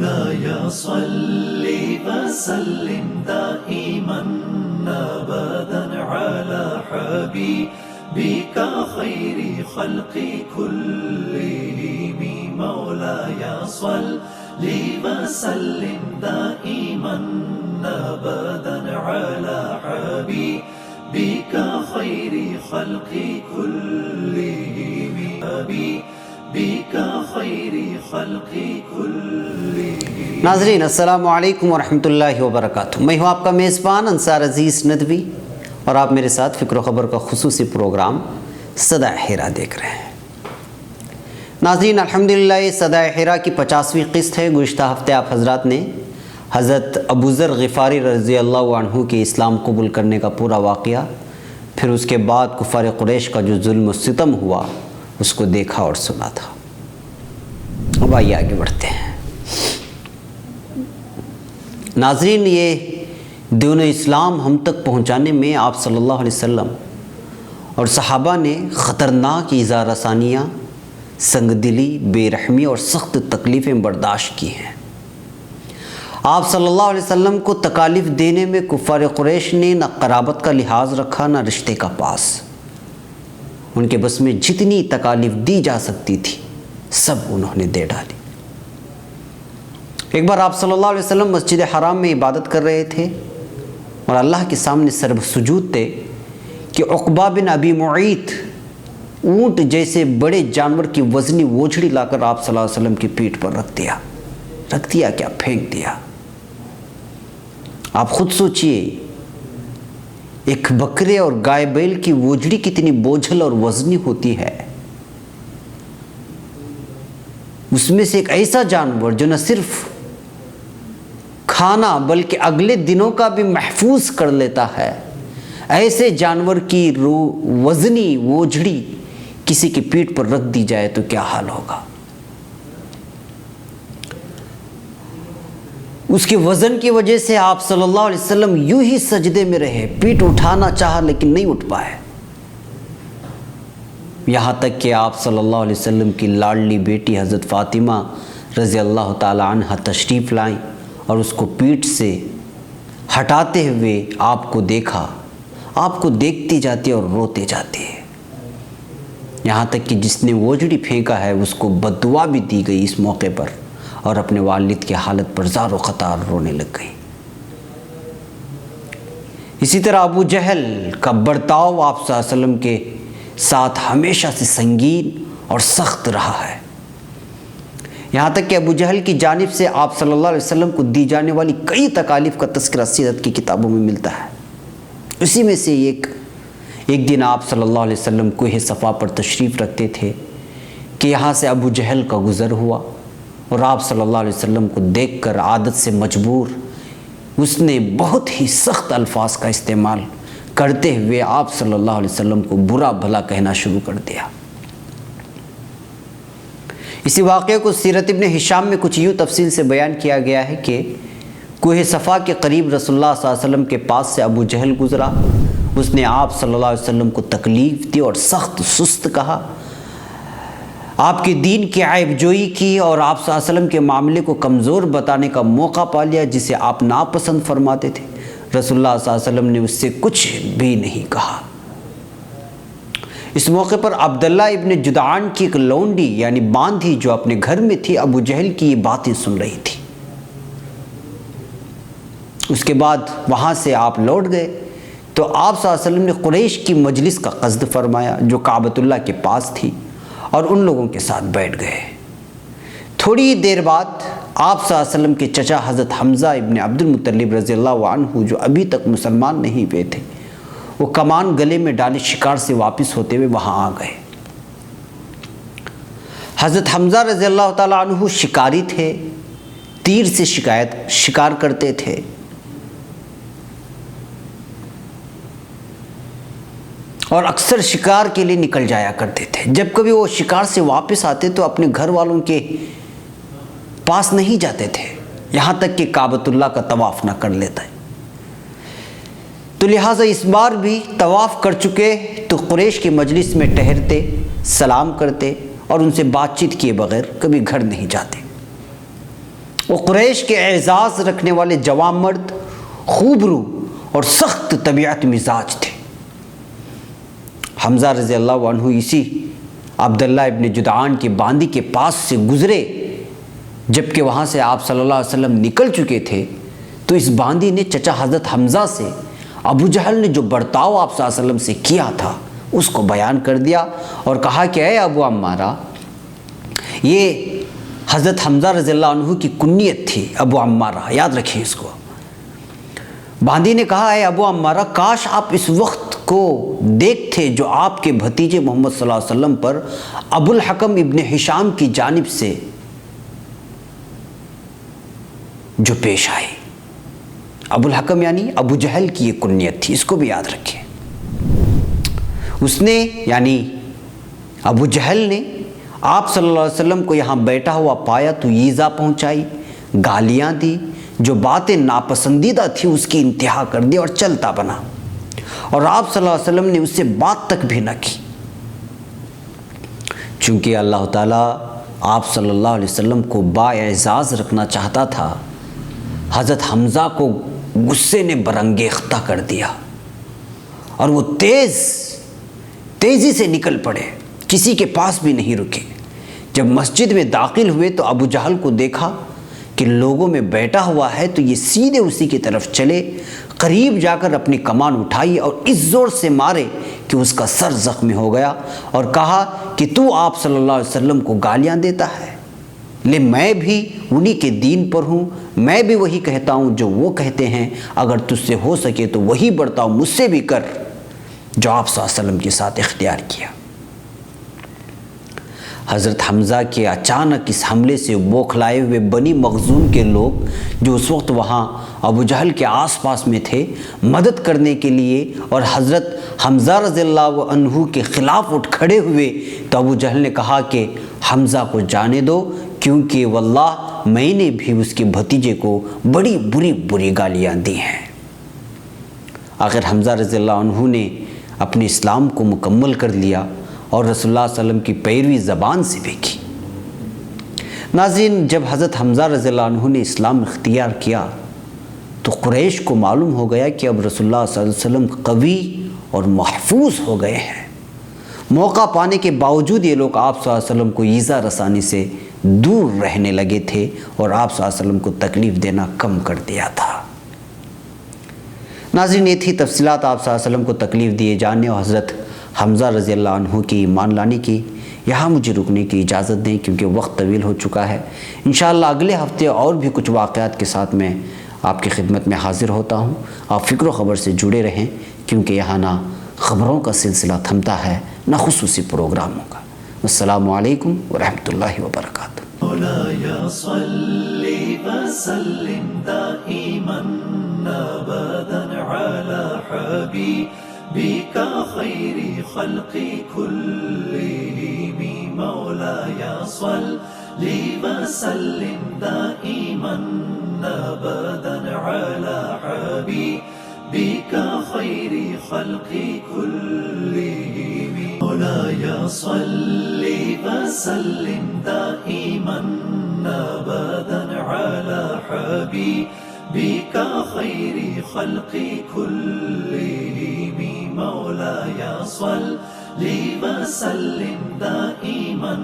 مولاي صل وسلم دائما أبدا على حبيبك خير خلق كلهم مولاي صل وسلم دائما أبدا على حبيبك خير خلق كلهم حبيبك خير خلق كلهم. ناظرین السلام علیکم ورحمۃ اللہ وبرکاتہ. میں ہوں آپ کا میزبان انصار عزیز ندوی اور آپ میرے ساتھ فکر و خبر کا خصوصی پروگرام صدائے حرا دیکھ رہے ہیں. ناظرین الحمدللہ یہ صدائے حرا کی 50ویں قسط ہے. گزشتہ ہفتے آپ حضرات نے حضرت ابو ذر غفاری رضی اللہ عنہ کے اسلام قبول کرنے کا پورا واقعہ، پھر اس کے بعد کفار قریش کا جو ظلم و ستم ہوا اس کو دیکھا اور سنا تھا. اب آئیے آگے بڑھتے ہیں. ناظرین یہ دین اسلام ہم تک پہنچانے میں آپ صلی اللہ علیہ وسلم اور صحابہ نے خطرناک ایذا رسانیاں، سنگ دلی، بے رحمی اور سخت تکلیفیں برداشت کی ہیں. آپ صلی اللہ علیہ وسلم کو تکالیف دینے میں کفار قریش نے نہ قرابت کا لحاظ رکھا نہ رشتے کا پاس. ان کے بس میں جتنی تکالیف دی جا سکتی تھی سب انہوں نے دے ڈالی. ایک بار آپ صلی اللہ علیہ وسلم مسجد حرام میں عبادت کر رہے تھے اور اللہ کے سامنے سرب سجود تھے کہ عقبہ بن ابی معیط اونٹ جیسے بڑے جانور کی وزنی ووجھڑی لا کر آپ صلی اللہ علیہ وسلم کی پیٹھ پر رکھ دیا کیا پھینک دیا. آپ خود سوچئے ایک بکرے اور گائے بیل کی ووجھڑی کتنی بوجھل اور وزنی ہوتی ہے. اس میں سے ایک ایسا جانور جو نہ صرف کھانا بلکہ اگلے دنوں کا بھی محفوظ کر لیتا ہے، ایسے جانور کی وزنی ووجھڑی کسی کی پیٹھ پر رکھ دی جائے تو کیا حال ہوگا. اس کے وزن کی وجہ سے آپ صلی اللہ علیہ وسلم یوں ہی سجدے میں رہے، پیٹھ اٹھانا چاہا لیکن نہیں اٹھ پائے. یہاں تک کہ آپ صلی اللہ علیہ وسلم کی لاڈلی بیٹی حضرت فاطمہ رضی اللہ تعالی عنہ تشریف لائیں اور اس کو پیٹھ سے ہٹاتے ہوئے آپ کو دیکھا. آپ کو دیکھتی جاتی اور روتے جاتی ہے. یہاں تک کہ جس نے ووجھڑی پھینکا ہے اس کو بددعا بھی دی گئی اس موقع پر اور اپنے والد کی حالت پر زار و خطار رونے لگ گئی. اسی طرح ابو جہل کا برتاؤ آپ صلی اللہ علیہ وسلم کے ساتھ ہمیشہ سے سنگین اور سخت رہا ہے. یہاں تک کہ ابو جہل کی جانب سے آپ صلی اللہ علیہ وسلم کو دی جانے والی کئی تکالیف کا تذکرہ سیرت کی کتابوں میں ملتا ہے. اسی میں سے ایک دن آپ صلی اللہ علیہ وسلم کوہ صفا پر تشریف رکھتے تھے کہ یہاں سے ابو جہل کا گزر ہوا اور آپ صلی اللہ علیہ وسلم کو دیکھ کر عادت سے مجبور اس نے بہت ہی سخت الفاظ کا استعمال کرتے ہوئے آپ صلی اللہ علیہ وسلم کو برا بھلا کہنا شروع کر دیا. اسی واقعے کو سیرت ابن ہشام میں کچھ یوں تفصیل سے بیان کیا گیا ہے کہ کوہ صفا کے قریب رسول اللہ صلی اللہ علیہ وسلم کے پاس سے ابو جہل گزرا. اس نے آپ صلی اللہ علیہ وسلم کو تکلیف دی اور سخت سست کہا، آپ کے دین کی عیب جوئی کی اور آپ صلی اللہ علیہ وسلم کے معاملے کو کمزور بتانے کا موقع پا لیا جسے آپ ناپسند فرماتے تھے. رسول اللہ صلی اللہ علیہ وسلم نے اس سے کچھ بھی نہیں کہا. اس موقع پر عبداللہ ابن جدعان کی ایک لونڈی یعنی باندھی جو اپنے گھر میں تھی ابو جہل کی یہ باتیں سن رہی تھی. اس کے بعد وہاں سے آپ لوٹ گئے تو آپ صلی اللہ علیہ وسلم نے قریش کی مجلس کا قصد فرمایا جو کعبۃ اللہ کے پاس تھی اور ان لوگوں کے ساتھ بیٹھ گئے. تھوڑی دیر بعد آپ صلی اللہ علیہ وسلم کے چچا حضرت حمزہ ابن عبد المطلب رضی اللہ عنہ جو ابھی تک مسلمان نہیں ہوئے تھے وہ کمان گلے میں ڈالے شکار سے واپس ہوتے ہوئے وہاں آ گئے. حضرت حمزہ رضی اللہ تعالیٰ عنہ شکاری تھے، تیر سے شکار کرتے تھے. اور اکثر شکار کے لیے نکل جایا کرتے تھے. جب کبھی وہ شکار سے واپس آتے تو اپنے گھر والوں کے پاس نہیں جاتے تھے یہاں تک کہ کعبۃ اللہ کا طواف نہ کر لیتا ہے. تو لہٰذا اس بار بھی طواف کر چکے تو قریش کی مجلس میں ٹہرتے، سلام کرتے اور ان سے بات چیت کیے بغیر کبھی گھر نہیں جاتے. وہ قریش کے اعزاز رکھنے والے جوان مرد، خوبرو اور سخت طبیعت مزاج تھے۔ حمزہ رضی اللہ عنہ اسی عبداللہ ابن جدعان کی باندی کے پاس سے گزرے، جبکہ وہاں سے آپ صلی اللہ علیہ وسلم نکل چکے تھے، تو اس باندی نے چچا حضرت حمزہ سے ابو جہل نے جو برتاؤ آپ صلی اللہ علیہ وسلم سے کیا تھا اس کو بیان کر دیا اور کہا کہ اے ابو عمارہ، یہ حضرت حمزہ رضی اللہ عنہ کی کنیت تھی ابو عمارہ، یاد رکھیں اس کو۔ باندی نے کہا اے ابو عمارہ، کاش آپ اس وقت کو دیکھتے جو آپ کے بھتیجے محمد صلی اللہ علیہ وسلم پر ابو الحکم ابن ہشام کی جانب سے جو پیش آئی۔ ابو الحکم یعنی ابو جہل کی یہ کنیت تھی، اس کو بھی یاد رکھیں۔ اس نے یعنی ابو جہل نے آپ صلی اللہ علیہ وسلم کو یہاں بیٹھا ہوا پایا تو ایذا پہنچائی، گالیاں دی، جو باتیں ناپسندیدہ تھی اس کی انتہا کر دی اور چلتا بنا، اور آپ صلی اللہ علیہ وسلم نے اس سے بات تک بھی نہ کی۔ چونکہ اللہ تعالیٰ آپ صلی اللہ علیہ وسلم کو بااعزاز رکھنا چاہتا تھا، حضرت حمزہ کو غصے نے برانگیختہ کر دیا اور وہ تیزی سے نکل پڑے، کسی کے پاس بھی نہیں رکے۔ جب مسجد میں داخل ہوئے تو ابو جہل کو دیکھا کہ لوگوں میں بیٹھا ہوا ہے تو یہ سیدھے اسی کی طرف چلے، قریب جا کر اپنی کمان اٹھائی اور اس زور سے مارے کہ اس کا سر زخمی ہو گیا، اور کہا کہ تو آپ صلی اللہ علیہ وسلم کو گالیاں دیتا ہے، لے میں بھی انہی کے دین پر ہوں، میں بھی وہی کہتا ہوں جو وہ کہتے ہیں، اگر تجھ سے ہو سکے تو وہی برتاؤ مجھ سے بھی کر جو آپ صلی اللہ علیہ وسلم کے ساتھ اختیار کیا۔ حضرت حمزہ کے اچانک اس حملے سے بوکھلائے ہوئے بنی مخزوم کے لوگ جو اس وقت وہاں ابو جہل کے آس پاس میں تھے، مدد کرنے کے لیے اور حضرت حمزہ رضی اللہ عنہ کے خلاف اٹھ کھڑے ہوئے، تو ابو جہل نے کہا کہ حمزہ کو جانے دو، کیونکہ واللہ میں نے بھی اس کے بھتیجے کو بڑی بری گالیاں دی ہیں۔ آخر حمزہ رضی اللہ عنہ نے اپنے اسلام کو مکمل کر لیا اور رسول اللہ صلی اللہ علیہ وسلم کی پیروی زبان سے بھی کی۔ ناظرین، جب حضرت حمزہ رضی اللہ عنہ نے اسلام اختیار کیا تو قریش کو معلوم ہو گیا کہ اب رسول اللہ صلی اللہ علیہ وسلم قوی اور محفوظ ہو گئے ہیں۔ موقع پانے کے باوجود یہ لوگ آپ صلی اللہ علیہ وسلم کو ایذا رسانی سے دور رہنے لگے تھے اور آپ صلی اللہ علیہ وسلم کو تکلیف دینا کم کر دیا تھا۔ ناظرین، یہ تھی تفصیلات آپ صلی اللہ علیہ وسلم کو تکلیف دیے جانے اور حضرت حمزہ رضی اللہ عنہ کی ایمان لانے کی۔ یہاں مجھے رکنے کی اجازت دیں کیونکہ وقت طویل ہو چکا ہے۔ انشاءاللہ اگلے ہفتے اور بھی کچھ واقعات کے ساتھ میں آپ کی خدمت میں حاضر ہوتا ہوں۔ آپ فکر و خبر سے جڑے رہیں، کیونکہ یہاں نہ خبروں کا سلسلہ تھمتا ہے نہ خصوصی پروگراموں کا۔ السلام علیکم ورحمۃ اللہ وبرکاتہ۔ مولاي صل وسلم دائما ابدا على حبيبك خير خلق كلهم مولاي صل وسلم دائما ابدا على حبيبك خير خلق كلهم مولاي صل وسلم دائما ابدا على حبيبك خير خلق كلهم مولاي صل وسلم دائما